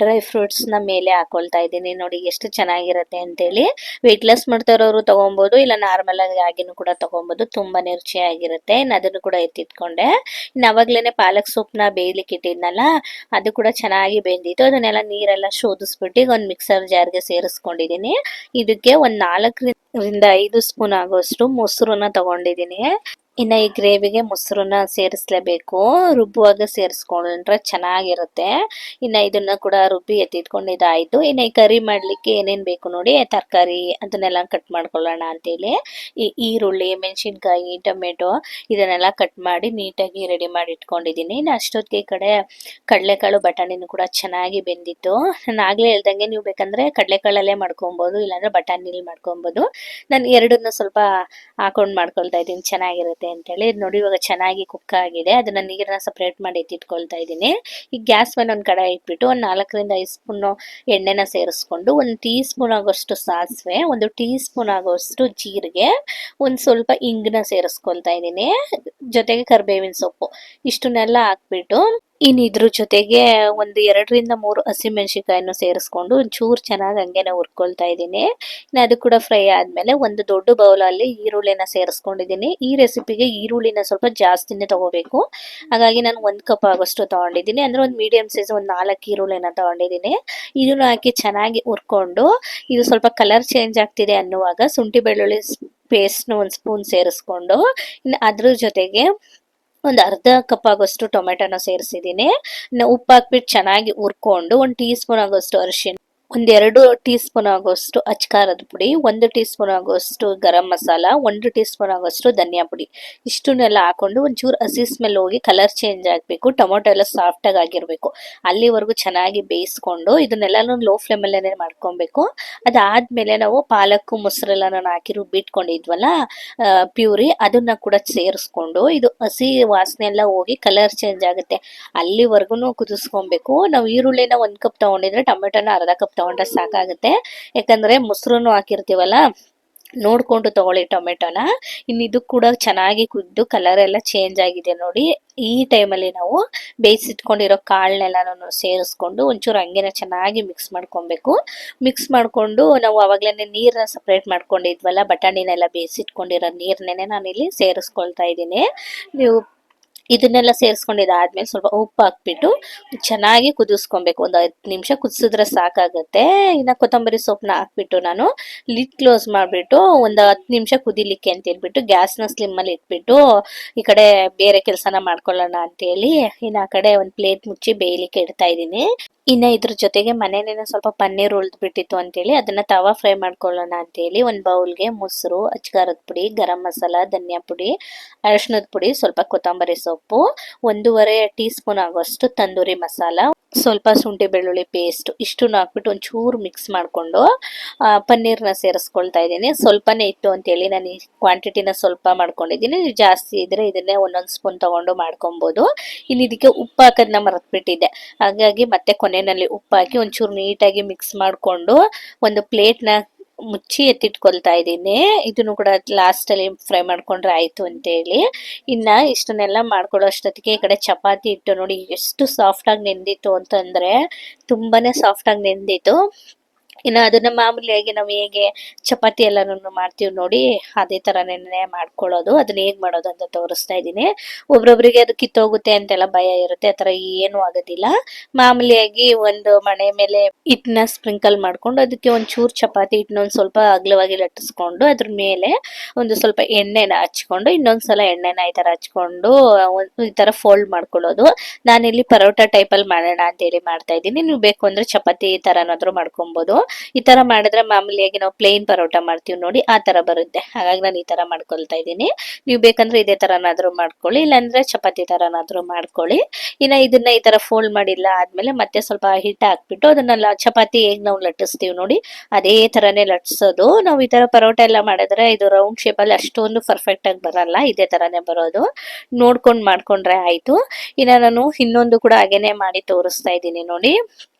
ಡ್ರೈ ಫ್ರೂಟ್ಸ್ನ ಮೇಲೆ ಹಾಕೊಳ್ತಾ ಇದ್ದೀನಿ. ನೋಡಿ ಎಷ್ಟು ಚೆನ್ನಾಗಿರುತ್ತೆ ಅಂತೇಳಿ. ವೆಯ್ಟ್ ಲಾಸ್ ಮಾಡ್ತಾ ಇರೋರು ತಗೊಬೋದು, ಇಲ್ಲ ನಾರ್ಮಲ್ ಆಗಿನೂ ಕೂಡ ತಗೊಬೋದು, ತುಂಬಾನೇ ರುಚಿಯಾಗಿರುತ್ತೆ. ಇನ್ನು ಅದನ್ನು ಕೂಡ ಎತ್ತಿಟ್ಕೊಂಡೆ. ಇನ್ನು ಅವಾಗ್ಲೇನೆ ಪಾಲಕ್ ಸೊಪ್ಪನ್ನ ಬೇಯಲಿಕ್ಕೆ ಇಟ್ಟಿದ್ನಲ್ಲ ಅದು ಕೂಡ ಚೆನ್ನಾಗಿ ಬೆಂದಿತ್ತು. ಅದನ್ನೆಲ್ಲ ನೀರೆಲ್ಲ ಶೋಧಿಸ್ಬಿಟ್ಟು ಈಗ ಒಂದು ಮಿಕ್ಸರ್ ಜಾರ್ಗೆ ಸೇರಿಸ್ಕೊಂಡಿದ್ದೀನಿ. ಇದಕ್ಕೆ ಒಂದು 4-5 ಸ್ಪೂನ್ ಆಗೋಷ್ಟು ಮೊಸರನ್ನ ತಗೊಂಡಿದ್ದೀನಿ. ಇನ್ನ ಈ ಗ್ರೇವಿಗೆ ಮೊಸರನ್ನ ಸೇರಿಸ್ಲೇಬೇಕು, ರುಬ್ಬುವಾಗ ಸೇರಿಸ್ಕೊಂಡ್ರೆ ಚೆನ್ನಾಗಿರುತ್ತೆ. ಇನ್ನ ಇದನ್ನ ಕೂಡ ರುಬ್ಬಿ ಎತ್ತಿಟ್ಕೊಂಡಿದ್ದಾಯ್ತು. ಇನ್ನ ಈ ಕರಿ ಮಾಡ್ಲಿಕ್ಕೆ ಏನೇನ್ ಬೇಕು ನೋಡಿ, ತರಕಾರಿ ಅದನ್ನೆಲ್ಲ ಕಟ್ ಮಾಡ್ಕೊಳ್ಳೋಣ ಅಂತೇಳಿ ಈ ಈರುಳ್ಳಿ, ಮೆಣಸಿನ್ಕಾಯಿ, ಟೊಮೆಟೊ ಇದನ್ನೆಲ್ಲ ಕಟ್ ಮಾಡಿ ನೀಟಾಗಿ ರೆಡಿ ಮಾಡಿ ಇಟ್ಕೊಂಡಿದ್ದೀನಿ. ಇನ್ನು ಅಷ್ಟೊತ್ತಿಗೆ ಈ ಕಡೆ ಕಡಲೆಕಾಳು ಬಟಾಣಿನೂ ಕೂಡ ಚೆನ್ನಾಗಿ ಬೆಂದಿತ್ತು. ನಾನು ಆಗ್ಲೇ ಹೇಳ್ದಂಗೆ ನೀವು ಬೇಕಂದ್ರೆ ಕಡಲೆಕಾಳಲ್ಲೇ ಮಾಡ್ಕೊಬೋದು, ಇಲ್ಲಾಂದ್ರೆ ಬಟಾಣಿಲಿ ಮಾಡ್ಕೊಬೋದು. ನಾನು ಎರಡನ್ನೂ ಸ್ವಲ್ಪ ಹಾಕೊಂಡು ಮಾಡ್ಕೊಳ್ತಾ ಇದ್ದೀನಿ, ಚೆನ್ನಾಗಿರುತ್ತೆ ಅಂತೇಳಿ. ನೋಡಿ ಇವಾಗ ಚೆನ್ನಾಗಿ ಕುಕ್ ಆಗಿದೆ. ಅದನ್ನ ನೀರನ್ನ ಸಪ್ರೇಟ್ ಮಾಡಿ ಎತ್ತಿಟ್ಕೊಳ್ತಾ ಇದ್ದೀನಿ. ಈ ಗ್ಯಾಸ್ ಮೇಲೆ ಒಂದು ಕಡಾಯಿ ಇಟ್ಬಿಟ್ಟು ಒಂದು 4-5 ಸ್ಪೂನ್ ಎಣ್ಣೆನ ಸೇರಿಸ್ಕೊಂಡು ಒಂದು ಟೀ ಸ್ಪೂನ್ ಆಗೋಷ್ಟು ಸಾಸಿವೆ, ಒಂದು ಟೀ ಸ್ಪೂನ್ ಆಗೋಷ್ಟು ಜೀರಿಗೆ, ಒಂದು ಸ್ವಲ್ಪ ಇಂಗನ್ನ ಸೇರಿಸ್ಕೊಳ್ತಾ ಇದ್ದೀನಿ, ಜೊತೆಗೆ ಕರಿಬೇವಿನ ಸೊಪ್ಪು ಇಷ್ಟನ್ನೆಲ್ಲ ಹಾಕ್ಬಿಟ್ಟು ಇನ್ನು ಇದ್ರ ಜೊತೆಗೆ ಒಂದು 2-3 ಹಸಿಮೆಣಸಿಕಾಯನ್ನು ಸೇರಿಸ್ಕೊಂಡು ಒಂಚೂರು ಚೆನ್ನಾಗಿ ಹಂಗೇನೆ ಹುರ್ಕೊಳ್ತಾ ಇದ್ದೀನಿ. ಇನ್ನು ಅದು ಕೂಡ ಫ್ರೈ ಆದ್ಮೇಲೆ ಒಂದು ದೊಡ್ಡ ಬೌಲಲ್ಲಿ ಈರುಳ್ಳಿನ ಸೇರಿಸ್ಕೊಂಡಿದ್ದೀನಿ. ಈ ರೆಸಿಪಿಗೆ ಈರುಳ್ಳಿನ ಸ್ವಲ್ಪ ಜಾಸ್ತಿನೇ ತಗೋಬೇಕು, ಹಾಗಾಗಿ ನಾನು 1 ಕಪ್ ಆಗೋಷ್ಟು ತಗೊಂಡಿದ್ದೀನಿ. ಅಂದ್ರೆ ಒಂದು ಮೀಡಿಯಂ ಸೈಜ್ ಒಂದು 4 ಈರುಳ್ಳಿನ ತಗೊಂಡಿದ್ದೀನಿ. ಇದನ್ನು ಹಾಕಿ ಚೆನ್ನಾಗಿ ಹುರ್ಕೊಂಡು ಇದು ಸ್ವಲ್ಪ ಕಲರ್ ಚೇಂಜ್ ಆಗ್ತಿದೆ ಅನ್ನುವಾಗ ಶುಂಠಿ ಬೆಳ್ಳುಳ್ಳಿ ಪೇಸ್ಟ್ನ 1 ಸ್ಪೂನ್ ಸೇರಿಸ್ಕೊಂಡು ಇನ್ನು ಅದ್ರ ಜೊತೆಗೆ ಒಂದು ಅರ್ಧ ಕಪ್ ಆಗೋಷ್ಟು ಟೊಮೆಟೊನ ಸೇರಿಸಿದ್ದೀನಿ. ಉಪ್ಪು ಹಾಕ್ಬಿಟ್ಟು ಚೆನ್ನಾಗಿ ಹುರ್ಕೊಂಡು 1 ಟೀ ಸ್ಪೂನ್ ಆಗೋಷ್ಟು ಅರಿಶಿಣ, 1-2 ಟೀ ಸ್ಪೂನ್ ಆಗೋಷ್ಟು ಅಚ್ಕಾರದ ಪುಡಿ, 1 ಟೀ ಸ್ಪೂನ್ ಆಗೋಷ್ಟು ಗರಂ ಮಸಾಲ, 1 ಟೀ ಸ್ಪೂನ್ ಆಗೋಷ್ಟು ಧನಿಯಾ ಪುಡಿ ಇಷ್ಟನ್ನೆಲ್ಲ ಹಾಕೊಂಡು ಒಂಚೂರು ಹಸಿ ಸ್ಮೆಲ್ ಹೋಗಿ ಕಲರ್ ಚೇಂಜ್ ಆಗಬೇಕು, ಟೊಮೊಟೊ ಎಲ್ಲ ಸಾಫ್ಟಾಗಿ ಆಗಿರಬೇಕು, ಅಲ್ಲಿವರೆಗೂ ಚೆನ್ನಾಗಿ ಬೇಯಿಸ್ಕೊಂಡು ಇದನ್ನೆಲ್ಲನೂ ಲೋ ಫ್ಲೇಮಲ್ಲೇ ಮಾಡ್ಕೊಬೇಕು. ಅದಾದ್ಮೇಲೆ ನಾವು ಪಾಲಕ್ಕು ಮೊಸರೆಲ್ಲನ ಹಾಕಿ ರುಬ್ಬಿಟ್ಕೊಂಡಿದ್ವಲ್ಲ ಪ್ಯೂರಿ, ಅದನ್ನ ಕೂಡ ಸೇರಿಸ್ಕೊಂಡು ಇದು ಹಸಿ ವಾಸನೆ ಎಲ್ಲ ಹೋಗಿ ಕಲರ್ ಚೇಂಜ್ ಆಗುತ್ತೆ ಅಲ್ಲಿವರೆಗೂ ಕುದಿಸ್ಕೊಬೇಕು. ನಾವು ಈರುಳ್ಳಿನ 1 ಕಪ್ ತಗೊಂಡಿದ್ರೆ ಟೊಮೆಟೊನ ಅರ್ಧ ಕಪ್ ತಗೊಂಡ್ರೆ ಸಾಕಾಗುತ್ತೆ, ಯಾಕಂದ್ರೆ ಮೊಸರನ್ನು ಹಾಕಿರ್ತೀವಲ್ಲ ನೋಡ್ಕೊಂಡು ತಗೊಳ್ಳಿ ಟೊಮೆಟೊನ. ಇನ್ನು ಇದು ಕೂಡ ಚೆನ್ನಾಗಿ ಕುದ್ದು ಕಲರ್ ಎಲ್ಲ ಚೇಂಜ್ ಆಗಿದೆ ನೋಡಿ. ಈ ಟೈಮಲ್ಲಿ ನಾವು ಬೇಯಿಸಿಟ್ಕೊಂಡಿರೋ ಕಾಳನ್ನೆಲ್ಲ ಸೇರಿಸ್ಕೊಂಡು ಒಂಚೂರು ಹಂಗೇನೆ ಚೆನ್ನಾಗಿ ಮಿಕ್ಸ್ ಮಾಡ್ಕೊಬೇಕು. ಮಿಕ್ಸ್ ಮಾಡ್ಕೊಂಡು ನಾವು ಅವಾಗಲೇ ನೀರನ್ನ ಸಪ್ರೇಟ್ ಮಾಡ್ಕೊಂಡಿದ್ವಲ್ಲ, ಬಟಾಣಿನೆಲ್ಲ ಬೇಯಿಸಿಟ್ಕೊಂಡಿರೋ ನೀರನ್ನೇ ನಾನಿಲ್ಲಿ ಸೇರಿಸ್ಕೊಳ್ತಾ ಇದ್ದೀನಿ. ನೀವು ಇದನ್ನೆಲ್ಲ ಸೇರಿಸ್ಕೊಂಡಿದ್ದಾದ್ಮೇಲೆ ಸ್ವಲ್ಪ ಉಪ್ಪು ಹಾಕ್ಬಿಟ್ಟು ಚೆನ್ನಾಗಿ ಕುದಿಸ್ಕೊಬೇಕು. ಒಂದು 10 ನಿಮಿಷ ಕುದಿಸಿದ್ರೆ ಸಾಕಾಗುತ್ತೆ. ಇನ್ನು ಕೊತ್ತಂಬರಿ ಸೊಪ್ಪನ್ನ ಹಾಕ್ಬಿಟ್ಟು ನಾನು ಲಿಡ್ ಕ್ಲೋಸ್ ಮಾಡಿಬಿಟ್ಟು ಒಂದು 10 ನಿಮಿಷ ಕುದಿಲಿಕ್ಕೆ ಅಂತ ಹೇಳ್ಬಿಟ್ಟು ಗ್ಯಾಸ್ನ ಸ್ಲಿಮ್ಮಲ್ಲಿ ಇಟ್ಬಿಟ್ಟು ಈ ಕಡೆ ಬೇರೆ ಕೆಲಸನ ಮಾಡ್ಕೊಳ್ಳೋಣ ಅಂತೇಳಿ ಇನ್ನು ಆ ಕಡೆ ಒಂದು ಪ್ಲೇಟ್ ಮುಚ್ಚಿ ಬೇಯಲಿಕ್ಕೆ ಇಡ್ತಾ ಇದ್ದೀನಿ. ಇನ್ನು ಇದ್ರ ಜೊತೆಗೆ ಮನೇಲೇನೆ ಸ್ವಲ್ಪ ಪನ್ನೀರ್ ಉಳಿದು ಬಿಟ್ಟಿತ್ತು ಅಂತೇಳಿ ಅದನ್ನ ತವಾ ಫ್ರೈ ಮಾಡ್ಕೊಳ್ಳೋಣ ಅಂತೇಳಿ ಒಂದು ಬೌಲ್ಗೆ ಮೊಸರು, ಅಚ್ಕಾರದ ಪುಡಿ, ಗರಂ ಮಸಾಲ, ಧನಿಯಾ ಪುಡಿ, ಅರಿಶಿಣದ ಪುಡಿ, ಸ್ವಲ್ಪ ಕೊತ್ತಂಬರಿ ಸೊಪ್ಪು, 1.5 ಟೀ ಸ್ಪೂನ್ ಆಗೋಷ್ಟು ತಂದೂರಿ ಮಸಾಲ, ಸ್ವಲ್ಪ ಶುಂಠಿ ಬೆಳ್ಳುಳ್ಳಿ ಪೇಸ್ಟ್ ಇಷ್ಟನ್ನು ಹಾಕ್ಬಿಟ್ಟು ಒಂಚೂರು ಮಿಕ್ಸ್ ಮಾಡಿಕೊಂಡು ಪನ್ನೀರ್ನ ಸೇರಿಸ್ಕೊಳ್ತಾ ಇದ್ದೀನಿ. ಸ್ವಲ್ಪನೇ ಇತ್ತು ಅಂತೇಳಿ ನಾನು ಈ ಕ್ವಾಂಟಿಟಿನ ಸ್ವಲ್ಪ ಮಾಡ್ಕೊಂಡಿದ್ದೀನಿ. ಜಾಸ್ತಿ ಇದ್ರೆ ಇದನ್ನೇ ಒಂದೊಂದು ಸ್ಪೂನ್ ತಗೊಂಡು ಮಾಡ್ಕೊಬೋದು. ಇನ್ನು ಇದಕ್ಕೆ ಉಪ್ಪು ಹಾಕೋದನ್ನ ಮರೆತುಬಿಟ್ಟಿದ್ದೆ, ಹಾಗಾಗಿ ಮತ್ತೆ ಕೊನೆಯಲ್ಲಿ ಉಪ್ಪು ಹಾಕಿ ಒಂಚೂರು ನೀಟಾಗಿ ಮಿಕ್ಸ್ ಮಾಡಿಕೊಂಡು ಒಂದು ಪ್ಲೇಟ್ನ ಮುಚ್ಚಿ ಎತ್ತಿಟ್ಕೊಳ್ತಾ ಇದ್ದೀನಿ. ಇದನ್ನು ಕೂಡ ಲಾಸ್ಟ್ ಅಲ್ಲಿ ಫ್ರೈ ಮಾಡ್ಕೊಂಡ್ರೆ ಆಯ್ತು ಅಂತೇಳಿ. ಇನ್ನ ಇಷ್ಟನ್ನೆಲ್ಲ ಮಾಡ್ಕೊಳ್ಳೋ ಅಷ್ಟೊತ್ತಿಗೆ ಈ ಕಡೆ ಚಪಾತಿ ಇಟ್ಟು ನೋಡಿ ಎಷ್ಟು ಸಾಫ್ಟ್ ಆಗಿ ನೆಂದಿತ್ತು ಅಂತಂದ್ರೆ ತುಂಬಾನೇ ಸಾಫ್ಟ್ ಆಗಿ ನೆಂದಿತ್ತು. ಇನ್ನು ಅದನ್ನ ಮಾಮೂಲಿಯಾಗಿ ನಾವು ಹೇಗೆ ಚಪಾತಿ ಎಲ್ಲಾನು ಮಾಡ್ತೀವಿ ನೋಡಿ ಅದೇ ತರನೇ ಮಾಡ್ಕೊಳ್ಳೋದು. ಅದನ್ನ ಹೇಗ್ ಮಾಡೋದು ಅಂತ ತೋರಿಸ್ತಾ ಇದ್ದೀನಿ. ಒಬ್ರೊಬ್ರಿಗೆ ಅದು ಕಿತ್ತೋಗುತ್ತೆ ಅಂತೆಲ್ಲ ಭಯ ಇರುತ್ತೆ, ಆತರ ಏನು ಆಗೋದಿಲ್ಲ. ಮಾಮೂಲಿಯಾಗಿ ಒಂದು ಮಣೆ ಮೇಲೆ ಹಿಟ್ಟನ್ನ ಸ್ಪ್ರಿಂಕಲ್ ಮಾಡ್ಕೊಂಡು ಅದಕ್ಕೆ ಒಂಚೂರು ಚಪಾತಿ ಹಿಟ್ಟನ್ನ ಒಂದ್ ಸ್ವಲ್ಪ ಅಗಲವಾಗಿ ಲಟ್ಟಿಸ್ಕೊಂಡು ಅದ್ರ ಮೇಲೆ ಒಂದು ಸ್ವಲ್ಪ ಎಣ್ಣೆನ ಹಚ್ಕೊಂಡು ಇನ್ನೊಂದ್ಸಲ ಎಣ್ಣೆನ ಈ ತರ ಹಚ್ಕೊಂಡು ಈ ತರ ಫೋಲ್ಡ್ ಮಾಡ್ಕೊಳ್ಳೋದು. ನಾನಿಲ್ಲಿ ಪರೋಟ ಟೈಪ್ ಅಲ್ಲಿ ಮಾಡೋಣ ಅಂತ ಹೇಳಿ ಮಾಡ್ತಾ ಇದ್ದೀನಿ. ನೀವು ಬೇಕು ಅಂದ್ರೆ ಚಪಾತಿ ಈ ತರನಾದ್ರೂ ಮಾಡ್ಕೊಬಹುದು. ಈ ತರ ಮಾಡಿದ್ರೆ ಮಾಮೂಲಿಯಾಗಿ ನಾವು ಪ್ಲೇನ್ ಪರೋಟ ಮಾಡ್ತೀವಿ ನೋಡಿ ಆ ತರ ಬರುತ್ತೆ. ಹಾಗಾಗಿ ನಾನು ಈ ತರ ಮಾಡ್ಕೊಳ್ತಾ ಇದ್ದೀನಿ. ನೀವು ಬೇಕಂದ್ರೆ ಇದೇ ತರನಾದ್ರೂ ಮಾಡ್ಕೊಳ್ಳಿ, ಇಲ್ಲಾಂದ್ರೆ ಚಪಾತಿ ತರನಾದ್ರೂ ಮಾಡ್ಕೊಳ್ಳಿ. ಇನ್ನ ಇದನ್ನ ಈ ತರ ಫೋಲ್ಡ್ ಮಾಡಿಲ್ಲ ಆದ್ಮೇಲೆ ಮತ್ತೆ ಸ್ವಲ್ಪ ಹಿಟ್ಟು ಹಾಕ್ಬಿಟ್ಟು ಅದನ್ನೆಲ್ಲ ಚಪಾತಿ ಹೇಗ್ ನಾವು ಲಟ್ಟಿಸ್ತೀವಿ ನೋಡಿ ಅದೇ ತರನೇ ಲಟ್ಸೋದು. ನಾವು ಈ ತರ ಪರೋಟ ಎಲ್ಲ ಮಾಡಿದ್ರೆ ಇದು ರೌಂಡ್ ಶೇಪ್ ಅಲ್ಲಿ ಅಷ್ಟೊಂದು ಪರ್ಫೆಕ್ಟ್ ಆಗಿ ಬರಲ್ಲ, ಇದೇ ತರನೇ ಬರೋದು. ನೋಡ್ಕೊಂಡ್ ಮಾಡ್ಕೊಂಡ್ರೆ ಆಯ್ತು. ಇನ್ನ ನಾನು ಇನ್ನೊಂದು ಕೂಡ ಹಾಗೇನೆ ಮಾಡಿ ತೋರಿಸ್ತಾ ಇದ್ದೀನಿ ನೋಡಿ.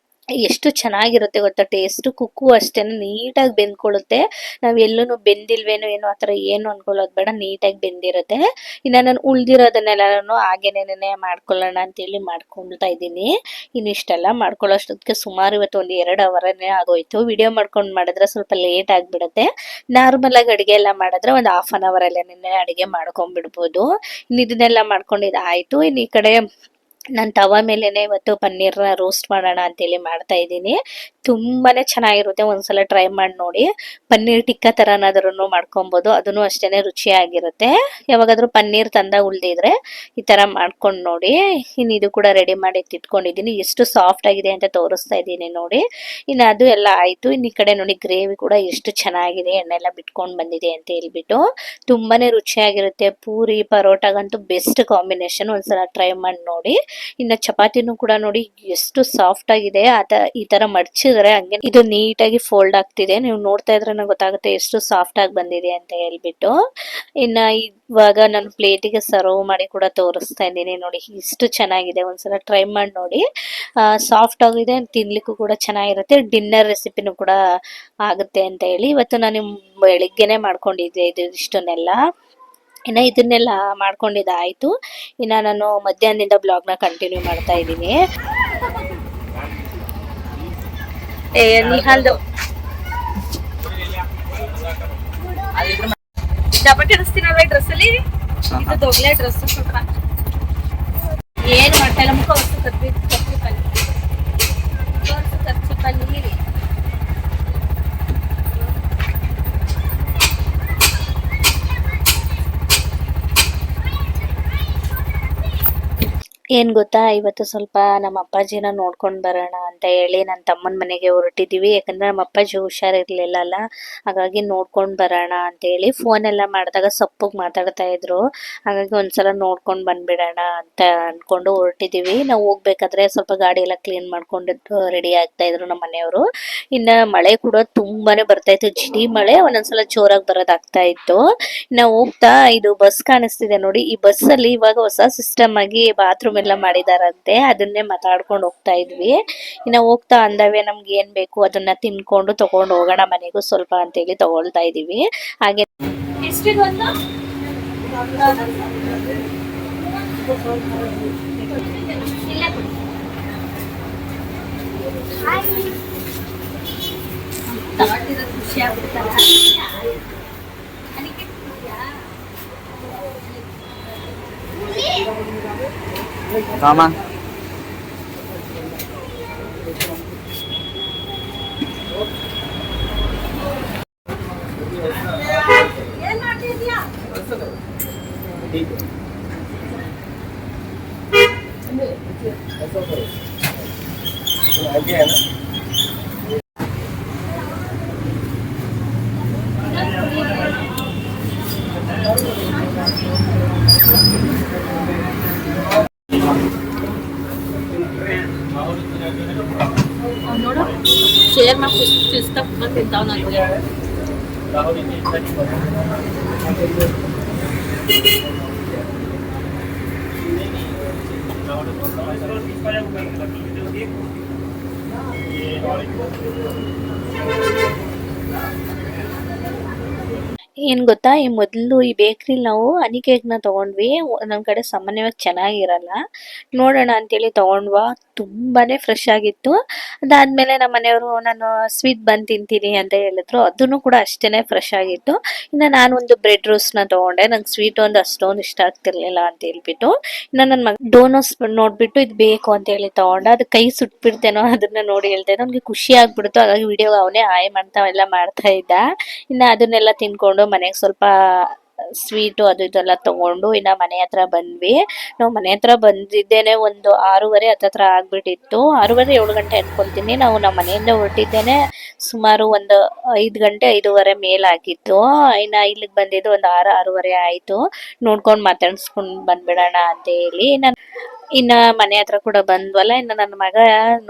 ಎಷ್ಟು ಚೆನ್ನಾಗಿರುತ್ತೆ ಗೊತ್ತಾ ಟೇಸ್ಟ್. ಕುಕ್ಕು ಅಷ್ಟೇನೆ ನೀಟಾಗಿ ಬೆಂದ್ಕೊಳ್ಳುತ್ತೆ. ನಾವ್ ಎಲ್ಲೂ ಬೆಂದಿಲ್ವೇನೋ ಏನೋ ಆತರ ಏನು ಅನ್ಕೊಳ್ಳೋದು ಬೇಡ, ನೀಟಾಗಿ ಬೆಂದಿರುತ್ತೆ. ಇನ್ನ ನಾನು ಉಳ್ದಿರೋದನ್ನೆಲ್ಲಾನು ಹಾಗೇನೇನೆ ಮಾಡ್ಕೊಳ್ಳೋಣ ಅಂತೇಳಿ ಮಾಡ್ಕೊಳ್ತಾ ಇದ್ದೀನಿ. ಇನ್ನು ಇಷ್ಟೆಲ್ಲ ಮಾಡ್ಕೊಳ್ಳೋಷ್ಟೊತ್ತಿಗೆ ಸುಮಾರು ಇವತ್ತು ಒಂದು 2 ಅವರನೇ ಆಗೋಯ್ತು. ವಿಡಿಯೋ ಮಾಡ್ಕೊಂಡು ಮಾಡಿದ್ರೆ ಸ್ವಲ್ಪ ಲೇಟ್ ಆಗ್ಬಿಡುತ್ತೆ. ನಾರ್ಮಲ್ ಆಗಿ ಅಡಿಗೆ ಎಲ್ಲ ಮಾಡಿದ್ರೆ ಒಂದು ಹಾಫ್ ಅನ್ ಅವರ್ ಅಲ್ಲೇನೆ ಅಡಿಗೆ ಮಾಡ್ಕೊಂಡ್ಬಿಡ್ಬೋದು. ಇನ್ನು ಇದನ್ನೆಲ್ಲ ಮಾಡ್ಕೊಂಡಿದ್ದು ಆಯ್ತು. ಇನ್ನು ಈ ಕಡೆ ನಾನು ತವಾ ಮೇಲೆನೆ ಇವತ್ತು ಪನ್ನೀರ್ನ ರೋಸ್ಟ್ ಮಾಡೋಣ ಅಂತೇಳಿ ಮಾಡ್ತಾ ಇದ್ದೀನಿ. ತುಂಬಾನೇ ಚೆನ್ನಾಗಿರುತ್ತೆ, ಒಂದ್ಸಲ ಟ್ರೈ ಮಾಡಿ ನೋಡಿ. ಪನ್ನೀರ್ ಟಿಕ್ಕಾ ತರನಾದ್ರೂ ಮಾಡ್ಕೊಬಹುದು, ಅದನ್ನು ಅಷ್ಟೇನೆ ರುಚಿಯಾಗಿರುತ್ತೆ. ಯಾವಾಗಾದ್ರೂ ಪನ್ನೀರ್ ತಂದಾಗ ಉಳ್ದಿದ್ರೆ ಈ ತರ ಮಾಡ್ಕೊಂಡು ನೋಡಿ. ಇನ್ನು ಇದು ಕೂಡ ರೆಡಿ ಮಾಡಿ ಎತ್ತಿಟ್ಕೊಂಡಿದ್ದೀನಿ. ಎಷ್ಟು ಸಾಫ್ಟ್ ಆಗಿದೆ ಅಂತ ತೋರಿಸ್ತಾ ಇದ್ದೀನಿ ನೋಡಿ. ಇನ್ನು ಅದು ಎಲ್ಲ ಆಯ್ತು. ಇನ್ನು ಈ ಕಡೆ ನೋಡಿ ಗ್ರೇವಿ ಕೂಡ ಎಷ್ಟು ಚೆನ್ನಾಗಿದೆ, ಎಣ್ಣೆಲ್ಲ ಬಿಟ್ಕೊಂಡು ಬಂದಿದೆ ಅಂತ ಹೇಳ್ಬಿಟ್ಟು ತುಂಬಾನೇ ರುಚಿಯಾಗಿರುತ್ತೆ. ಪೂರಿ ಪರೋಟಾಗಂತೂ ಬೆಸ್ಟ್ ಕಾಂಬಿನೇಷನ್, ಒಂದ್ಸಲ ಟ್ರೈ ಮಾಡಿ ನೋಡಿ. ಇನ್ನ ಚಪಾತಿನೂ ಕೂಡ ನೋಡಿ ಎಷ್ಟು ಸಾಫ್ಟ್ ಆಗಿದೆ. ಈ ತರ ಮಡ್ಚಿದ್ರೆ ಹಂಗೆ ಇದು ನೀಟಾಗಿ ಫೋಲ್ಡ್ ಆಗ್ತಿದೆ. ನೀವು ನೋಡ್ತಾ ಇದ್ರೆ ಗೊತ್ತಾಗುತ್ತೆ ಎಷ್ಟು ಸಾಫ್ಟ್ ಆಗಿ ಬಂದಿದೆ ಅಂತ ಹೇಳ್ಬಿಟ್ಟು. ಇನ್ನ ಇವಾಗ ನಾನು ಪ್ಲೇಟಿಗೆ ಸರ್ವ್ ಮಾಡಿ ಕೂಡ ತೋರಿಸ್ತಾ ಇದ್ದೀನಿ ನೋಡಿ. ಇಷ್ಟು ಚೆನ್ನಾಗಿದೆ, ಒಂದ್ಸಲ ಟ್ರೈ ಮಾಡಿ ನೋಡಿ. ಸಾಫ್ಟ್ ಆಗಿದೆ, ತಿನ್ಲಿಕ್ಕೂ ಕೂಡ ಚೆನ್ನಾಗಿರುತ್ತೆ. ಡಿನ್ನರ್ ರೆಸಿಪಿನೂ ಕೂಡ ಆಗುತ್ತೆ ಅಂತ ಹೇಳಿ ಇವತ್ತು ನಾನು ಬೆಳಿಗ್ಗೆನೆ ಮಾಡ್ಕೊಂಡಿದ್ದೆ ಇಷ್ಟನ್ನೆಲ್ಲ. ಇನ್ನ ಇದನ್ನೆಲ್ಲ ಮಾಡ್ಕೊಂಡಿದ್ದಾಯ್ತು. ಇನ್ನ ನಾನು ಮಧ್ಯಾಹ್ನದಿಂದ ಬ್ಲಾಗ್ನ ಕಂಟಿನ್ಯೂ ಮಾಡ್ತಾ ಇದ್ದೀನಿ. ನಿಹಾಲ್ದು ದಪಟೆ ಇಡಿಸ್ತೀನಲ್ವ ಈ ಡ್ರೆಸ್ ಅಲ್ಲಿ, ಇದು ದೊಡ್ಡ ಡ್ರೆಸ್ ಸ್ವಲ್ಪ ಏನ್ ಮಾಡ್ತಾ ಇಲ್ಲ. ಮುಖ ಹೊತ್ತು ಕರ್ಚಿಪಲ್ಲಿ ಏನ್ ಗೊತ್ತಾ, ಇವತ್ತು ಸ್ವಲ್ಪ ನಮ್ಮ ಅಪ್ಪಾಜಿನ ನೋಡ್ಕೊಂಡ್ ಬರೋಣ ಅಂತ ಹೇಳಿ ನನ್ನ ತಮ್ಮನ ಮನೆಗೆ ಹೊರಟಿದೀವಿ. ಯಾಕಂದ್ರೆ ನಮ್ಮ ಅಪ್ಪಾಜಿ ಹುಷಾರಿರ್ಲಿಲ್ಲ ಅಲ್ಲ, ಹಾಗಾಗಿ ನೋಡ್ಕೊಂಡ್ ಬರೋಣ ಅಂತ ಹೇಳಿ. ಫೋನ್ ಎಲ್ಲ ಮಾಡಿದಾಗ ಸಪ್ಪಗ್ ಮಾತಾಡ್ತಾ ಇದ್ರು, ಹಾಗಾಗಿ ಒಂದ್ಸಲ ನೋಡ್ಕೊಂಡ್ ಬಂದ್ಬಿಡೋಣ ಅಂತ ಅನ್ಕೊಂಡು ಹೊರಟಿದೀವಿ. ನಾವು ಹೋಗ್ಬೇಕಾದ್ರೆ ಸ್ವಲ್ಪ ಗಾಡಿ ಎಲ್ಲ ಕ್ಲೀನ್ ಮಾಡ್ಕೊಂಡು ರೆಡಿ ಆಗ್ತಾ ಇದ್ರು ನಮ್ಮ ಮನೆಯವರು. ಇನ್ನ ಮಳೆ ಕೂಡ ತುಂಬಾನೇ ಬರ್ತಾ ಇತ್ತು, ಜಿಡಿ ಮಳೆ, ಒಂದೊಂದ್ಸಲ ಜೋರಾಗಿ ಬರೋದಾಗ್ತಾ ಇತ್ತು. ನಾವು ಹೋಗ್ತಾ ಇದು ಬಸ್ ಕಾಣಿಸ್ತಿದೆ ನೋಡಿ, ಈ ಬಸ್ ಅಲ್ಲಿ ಇವಾಗ ಹೊಸ ಸಿಸ್ಟಮ್ ಆಗಿ ಬಾತ್ರೂಮ್ ಎಲ್ಲ ಮಾಡಿದಾರಂತೆ, ಅದನ್ನೇ ಮಾತಾಡ್ಕೊಂಡು ಹೋಗ್ತಾ ಇದ್ವಿ. ಇನ್ನ ಹೋಗ್ತಾ ಅಂದವೇ ನಮ್ಗೆ ಏನ್ ಬೇಕು ಅದನ್ನ ತಿನ್ಕೊಂಡು ತಗೊಂಡು ಹೋಗೋಣ ಮನೆಗೂ ಸ್ವಲ್ಪ ಅಂತೇಳಿ ತಗೊಳ್ತಾ ಇದೀವಿ. ಹಾಗೆ ಖುಷಿ ಆಗ್ಬಿಡ್ತಾರ. Mama. ಮಾ ಪುಸ್ತಕ ತಿಂತಾವ್ ನನಗೆ ಏನ್ ಗೊತ್ತಾ, ಈ ಮೊದಲು ಈ ಬೇಕ್ರಿಲಿ ನಾವು ಹನಿ ಕೇಕ್ನ ತಗೊಂಡ್ವಿ. ನಮ್ಮ ಕಡೆ ಸಾಮಾನ್ಯವಾಗಿ ಚೆನ್ನಾಗಿರಲ್ಲ. ನೋಡೋಣ ಅಂತೇಳಿ ತಗೊಂಡ್ವಾ, ತುಂಬಾನೇ ಫ್ರೆಶ್ ಆಗಿತ್ತು. ಅದಾದ್ಮೇಲೆ ನಮ್ಮ ಮನೆಯವರು ನಾನು ಸ್ವೀಟ್ ಬನ್ ತಿಂತೀನಿ ಅಂತ ಹೇಳಿದ್ರು, ಅದನ್ನು ಕೂಡ ಅಷ್ಟೇನೆ ಫ್ರೆಶ್ ಆಗಿತ್ತು. ಇನ್ನು ನಾನು ಒಂದು ಬ್ರೆಡ್ ರೋಸ್ಟ್ನ ತಗೊಂಡೆ. ನಂಗೆ ಸ್ವೀಟ್ ಒಂದು ಅಷ್ಟೊಂದು ಇಷ್ಟ ಆಗ್ತಿರ್ಲಿಲ್ಲ ಅಂತ ಹೇಳ್ಬಿಟ್ಟು. ಇನ್ನು ನನ್ನ ಮಗ ಡೋನೋಸ್ ನೋಡ್ಬಿಟ್ಟು ಇದು ಬೇಕು ಅಂತ ಹೇಳಿ ತಗೊಂಡ. ಅದು ಕೈ ಸುಟ್ಬಿಡ್ತೇನೋ ಅದನ್ನ ನೋಡಿ ಹೇಳ್ದೆ, ನನ್ಗೆ ಖುಷಿ ಆಗ್ಬಿಡ್ತು. ಹಾಗಾಗಿ ವಿಡಿಯೋ ಅವನೇ ಹಾಯ್ ಮಾಡ್ತಾ ಎಲ್ಲ ಮಾಡ್ತಾ ಇದ್ದ. ಇನ್ನ ಅದನ್ನೆಲ್ಲ ತಿನ್ಕೊಂಡು ಮನೆಗೆ ಸ್ವಲ್ಪ ಸ್ವೀಟು ಅದು ಇದೆಲ್ಲ ತಗೊಂಡು ಇನ್ನ ಮನೆ ಹತ್ರ ಬಂದ್ವಿ. ನಾವು ಮನೆ ಹತ್ರ ಬಂದಿದ್ದೇನೆ ಒಂದು 6:30 ಹತ್ತತ್ರ ಆಗ್ಬಿಟ್ಟಿತ್ತು. 6:30-7 ಗಂಟೆ ಅನ್ಕೊಂತೀನಿ. ನಾವು ನಮ್ಮ ಮನೆಯಿಂದ ಹೊರಟಿದ್ದೇನೆ ಸುಮಾರು ಒಂದು 5 ಗಂಟೆ 5:30 ಮೇಲಾಗಿತ್ತು. ಇನ್ನ ಇಲ್ಲಿಗೆ ಬಂದಿದ್ದು ಒಂದು 6-6:30 ಆಯ್ತು. ನೋಡ್ಕೊಂಡು ಮಾತಾಡ್ಸ್ಕೊಂಡ್ ಬಂದ್ಬಿಡೋಣ ಅಂತ ಹೇಳಿ ಇನ್ನ ಮನೆ ಹತ್ರ ಕೂಡ ಬಂದ್ವಲ್ಲ. ಇನ್ನ ನನ್ನ ಮಗ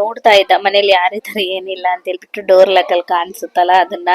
ನೋಡ್ತಾ ಇದ್ದ ಮನೇಲಿ ಯಾರಿದ್ದಾರೆ ಏನಿಲ್ಲ ಅಂತ ಹೇಳ್ಬಿಟ್ಟು. ಡೋರ್ ಲಾಕಲ್ ಕಾಣಿಸುತ್ತಲ್ಲ ಅದನ್ನ.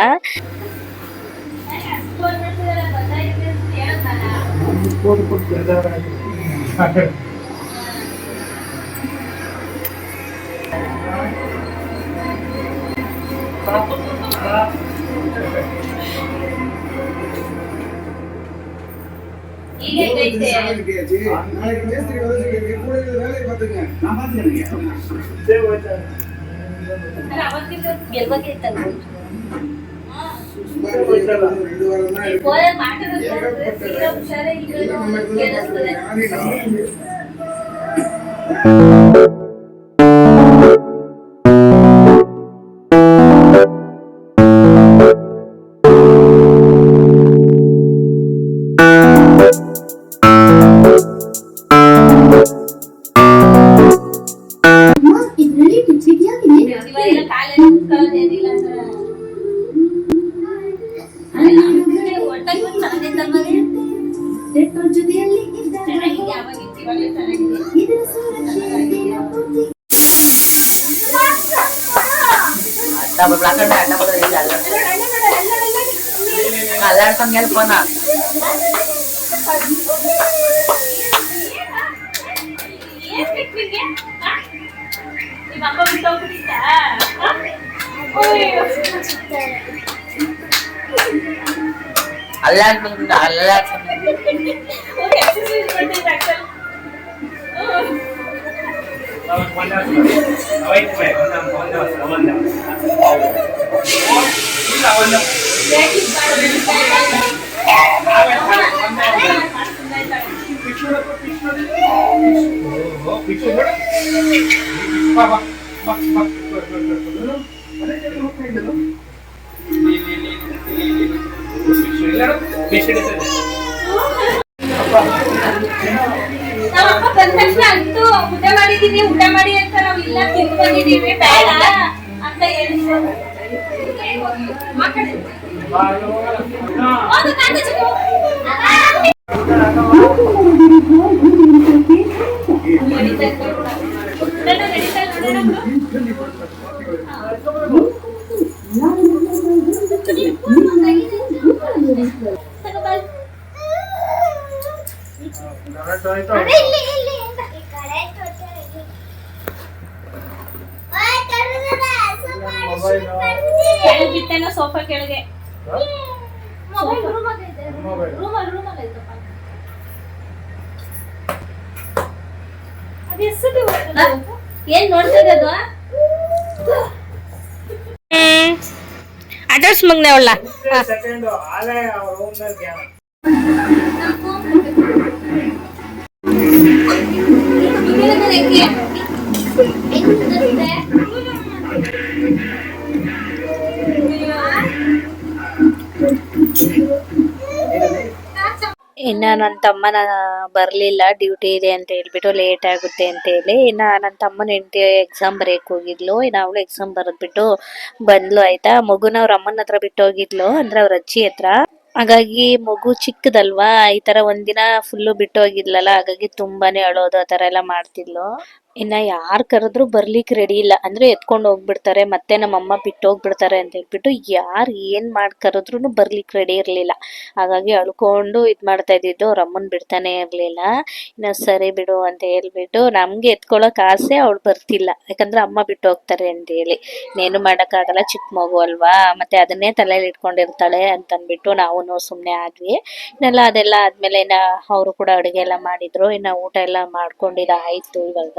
ನಮ್ಮಪ್ಪ ಬಂದ ತಕ್ಷಣ ಅಂತೂ ಊಟ ಮಾಡಿದೀನಿ ಊಟ ಮಾಡಿ ಅಂತ ನಾವು ಇಲ್ಲ ತಿಂದು ಬಂದಿದೀವಿ ಬೇಡ ಅಂತ ಹೇಳಿದ್ರು. ಬಿಟ್ಟೆನ ಸೋಫಾ ಕೆಳಗೆ ಏನ್ ನೋಡ್ತಿರೋದು ಅಡ್ರೆಸ್ ಮಗ್ನೆ ಅವಳ ಇನ್ನ ನನ್ನ ತಮ್ಮನ ಬರ್ಲಿಲ್ಲ, ಡ್ಯೂಟಿ ಇದೆ ಅಂತ ಹೇಳ್ಬಿಟ್ಟು ಲೇಟ್ ಆಗುತ್ತೆ ಅಂತ ಹೇಳಿ. ಇನ್ನ ನನ್ನ ತಮ್ಮನ ಹೆಂಡತಿ ಎಕ್ಸಾಮ್ ಬರೆಯಕ್ ಹೋಗಿದ್ಲು. ಇನ್ನ ಅವಳು ಎಕ್ಸಾಮ್ ಬರೆದ್ಬಿಟ್ಟು ಬಂದ್ಲು. ಆಯ್ತಾ, ಮಗುನ ಅವ್ರ ಅಮ್ಮನ ಹತ್ರ ಬಿಟ್ಟು ಹೋಗಿದ್ಲು, ಅಂದ್ರೆ ಅವ್ರ ಅಜ್ಜಿ ಹತ್ರ. ಹಾಗಾಗಿ ಮಗು ಚಿಕ್ಕದಲ್ವಾ, ಈ ತರ ಒಂದಿನ ಫುಲ್ಲು ಬಿಟ್ಟು ಹೋಗಿದ್ಲಲ್ಲ, ಹಾಗಾಗಿ ತುಂಬಾನೇ ಅಳೋದು ಆ ತರ ಎಲ್ಲ ಮಾಡ್ತಿದ್ಲು. ಇನ್ನು ಯಾರು ಕರೆದ್ರೂ ಬರ್ಲಿಕ್ಕೆ ರೆಡಿ ಇಲ್ಲ, ಅಂದರೆ ಎತ್ಕೊಂಡು ಹೋಗ್ಬಿಡ್ತಾರೆ, ಮತ್ತೆ ನಮ್ಮಮ್ಮ ಬಿಟ್ಟು ಹೋಗ್ಬಿಡ್ತಾರೆ ಅಂತ ಹೇಳ್ಬಿಟ್ಟು ಯಾರು ಏನು ಮಾಡಿ ಕರೆದ್ರೂ ಬರ್ಲಿಕ್ಕೆ ರೆಡಿ ಇರಲಿಲ್ಲ. ಹಾಗಾಗಿ ಅಳ್ಕೊಂಡು ಇದು ಮಾಡ್ತಾ ಇದ್ದಿದ್ದು, ಅವ್ರ ಅಮ್ಮನ ಬಿಡ್ತಾನೆ ಇರಲಿಲ್ಲ. ಇನ್ನು ಸರಿ ಬಿಡು ಅಂತ ಹೇಳ್ಬಿಟ್ಟು ನಮಗೆ ಎತ್ಕೊಳ್ಳೋಕೆ ಆಸೆ, ಅವಳು ಬರ್ತಿಲ್ಲ, ಯಾಕಂದ್ರೆ ಅಮ್ಮ ಬಿಟ್ಟು ಹೋಗ್ತಾರೆ ಅಂತೇಳಿ. ಇನ್ನೇನು ಮಾಡೋಕ್ಕಾಗಲ್ಲ, ಚಿಕ್ಕ ಮಗು ಅಲ್ವಾ, ಮತ್ತೆ ಅದನ್ನೇ ತಲೆಯಲ್ಲಿ ಇಟ್ಕೊಂಡಿರ್ತಾಳೆ ಅಂತಂದ್ಬಿಟ್ಟು ನಾವು ಸುಮ್ಮನೆ ಆದ್ವಿ. ಇನ್ನೆಲ್ಲ ಅದೆಲ್ಲ ಆದಮೇಲೆ ಅವರು ಕೂಡ ಅಡುಗೆ ಎಲ್ಲ ಮಾಡಿದ್ರು. ಇನ್ನು ಊಟ ಎಲ್ಲ ಮಾಡ್ಕೊಂಡಿದ್ದಾಯಿತು. ಇವಾಗ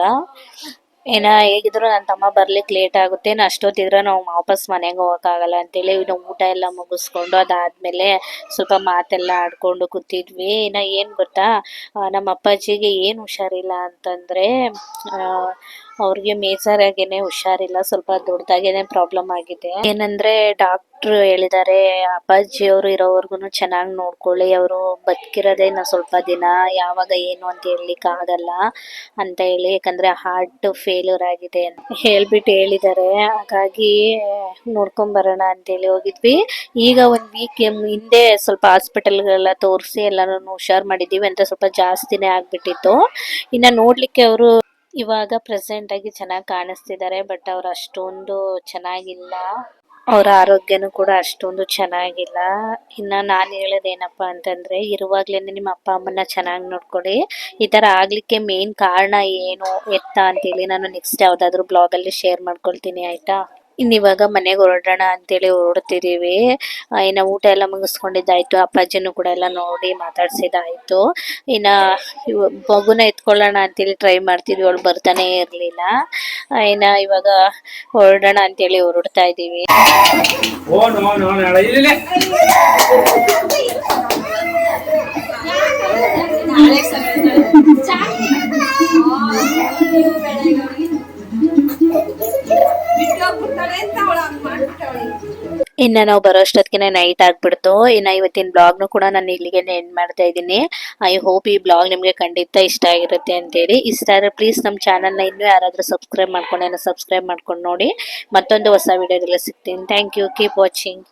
ಹೇಗಿದ್ರು ನನ್ನ ತಮ್ಮ ಬರ್ಲಿಕ್ಕೆ ಲೇಟ್ ಆಗುತ್ತೆ, ಇನ್ನು ಅಷ್ಟೊತ್ತಿದ್ರೆ ನಾವು ವಾಪಸ್ ಮನೆಗೆ ಹೋಗೋಕ್ಕಾಗಲ್ಲ ಅಂತೇಳಿ ಇನ್ನು ಊಟ ಎಲ್ಲ ಮುಗಿಸ್ಕೊಂಡು ಅದಾದಮೇಲೆ ಸ್ವಲ್ಪ ಮಾತೆಲ್ಲ ಆಡ್ಕೊಂಡು ಕೂತಿದ್ವಿ. ಇನ್ನು ಏನು ಗೊತ್ತಾ, ನಮ್ಮ ಅಪ್ಪಾಜಿಗೆ ಏನು ಹುಷಾರಿಲ್ಲ ಅಂತಂದರೆ ಅವ್ರಿಗೆ ಮೇಜರಾಗೇನೆ ಹುಷಾರಿಲ್ಲ, ಸ್ವಲ್ಪ ದೊಡ್ಡದಾಗೇನೆ ಪ್ರಾಬ್ಲಮ್ ಆಗಿದೆ. ಏನಂದರೆ ಡಾಕ್ಟ್ರು ಹೇಳಿದ್ದಾರೆ, ಅಪ್ಪಾಜಿಯವರು ಇರೋವರೆಗೂ ಚೆನ್ನಾಗಿ ನೋಡ್ಕೊಳ್ಳಿ, ಅವರು ಬದುಕಿರೋದೇ ಇನ್ನು ಸ್ವಲ್ಪ ದಿನ, ಯಾವಾಗ ಏನು ಅಂತ ಹೇಳಲಿಕ್ಕಾಗಲ್ಲ ಅಂತ ಹೇಳಿ, ಯಾಕಂದರೆ ಹಾರ್ಟ್ ಫೇಲ್ಯೂರ್ ಆಗಿದೆ ಅಂತ ಹೇಳಿದ್ದಾರೆ. ಹಾಗಾಗಿ ನೋಡ್ಕೊಂಬರೋಣ ಅಂತೇಳಿ ಹೋಗಿದ್ವಿ. ಈಗ ಒಂದು ವೀಕ್ ಹಿಂದೆ ಸ್ವಲ್ಪ ಹಾಸ್ಪಿಟಲ್ಗೆಲ್ಲ ತೋರಿಸಿ ಎಲ್ಲರೂ ಹುಷಾರು ಮಾಡಿದ್ದೀವಿ ಅಂತ, ಸ್ವಲ್ಪ ಜಾಸ್ತಿನೇ ಆಗಿಬಿಟ್ಟಿತ್ತು. ಇನ್ನು ನೋಡಲಿಕ್ಕೆ ಅವರು ಇವಾಗ ಪ್ರೆಸೆಂಟಾಗಿ ಚೆನ್ನಾಗಿ ಕಾಣಿಸ್ತಿದ್ದಾರೆ, ಬಟ್ ಅವ್ರು ಅಷ್ಟೊಂದು ಚೆನ್ನಾಗಿಲ್ಲ, ಅವರ ಆರೋಗ್ಯನೂ ಕೂಡ ಅಷ್ಟೊಂದು ಚೆನ್ನಾಗಿಲ್ಲ. ಇನ್ನು ನಾನು ಹೇಳೋದೇನಪ್ಪ ಅಂತಂದರೆ, ಇರುವಾಗಲೇ ನಿಮ್ಮ ಅಪ್ಪ ಅಮ್ಮನ ಚೆನ್ನಾಗಿ ನೋಡ್ಕೊಳ್ಳಿ. ಈ ಥರ ಆಗಲಿಕ್ಕೆ ಮೇನ್ ಕಾರಣ ಏನು ಎತ್ತ ಅಂತೇಳಿ ನಾನು ನೆಕ್ಸ್ಟ್ ಯಾವುದಾದ್ರೂ ಬ್ಲಾಗಲ್ಲಿ ಶೇರ್ ಮಾಡ್ಕೊಳ್ತೀನಿ, ಆಯಿತಾ. ಇನ್ನಿವಾಗ ಮನೆಗೆ ಹೊರಡೋಣ ಅಂತೇಳಿ ಹೊರಡ್ತಿದ್ದೀವಿ. ಇನ್ನು ಊಟ ಎಲ್ಲ ಮುಗಿಸ್ಕೊಂಡಿದ್ದಾಯಿತು, ಅಪ್ಪಾಜಿನೂ ಕೂಡ ಎಲ್ಲ ನೋಡಿ ಮಾತಾಡ್ಸಿದ್ದಾಯಿತು. ಇನ್ನು ಮಗುನ ಎತ್ಕೊಳ್ಳೋಣ ಅಂತೇಳಿ ಟ್ರೈ ಮಾಡ್ತಿದ್ವಿ, ಅವಳು ಬರ್ತಾನೆ ಇರಲಿಲ್ಲ. ಇನ್ನು ಇವಾಗ ಹೊರಡೋಣ ಅಂತೇಳಿ ಹೊರಡ್ತಾ ಇದ್ದೀವಿ. ಇನ್ನು ನಾವು ಬರೋ ಅಷ್ಟೊತ್ತಿಗೆ ನೈಟ್ ಆಗ್ಬಿಡ್ತು. ಇನ್ನು ಇವತ್ತಿನ ಬ್ಲಾಗ್ನು ಕೂಡ ನಾನು ಇಲ್ಲಿಗೆ ಎಂಡ್ ಮಾಡ್ತಾ ಇದ್ದೀನಿ. ಐ ಹೋಪ್ ಈ ಬ್ಲಾಗ್ ನಿಮಗೆ ಖಂಡಿತ ಇಷ್ಟ ಆಗಿರುತ್ತೆ ಅಂತೇಳಿ. ಇಷ್ಟ ಆದರೆ ಪ್ಲೀಸ್ ನಮ್ಮ ಚಾನಲ್ನ ಇನ್ನೂ ಯಾರಾದರೂ ಸಬ್ಸ್ಕ್ರೈಬ್ ಮಾಡ್ಕೊಂಡು ನೋಡಿ. ಮತ್ತೊಂದು ಹೊಸ ವಿಡಿಯೋದಲ್ಲಿ ಸಿಗ್ತೀನಿ. Thank you, keep watching.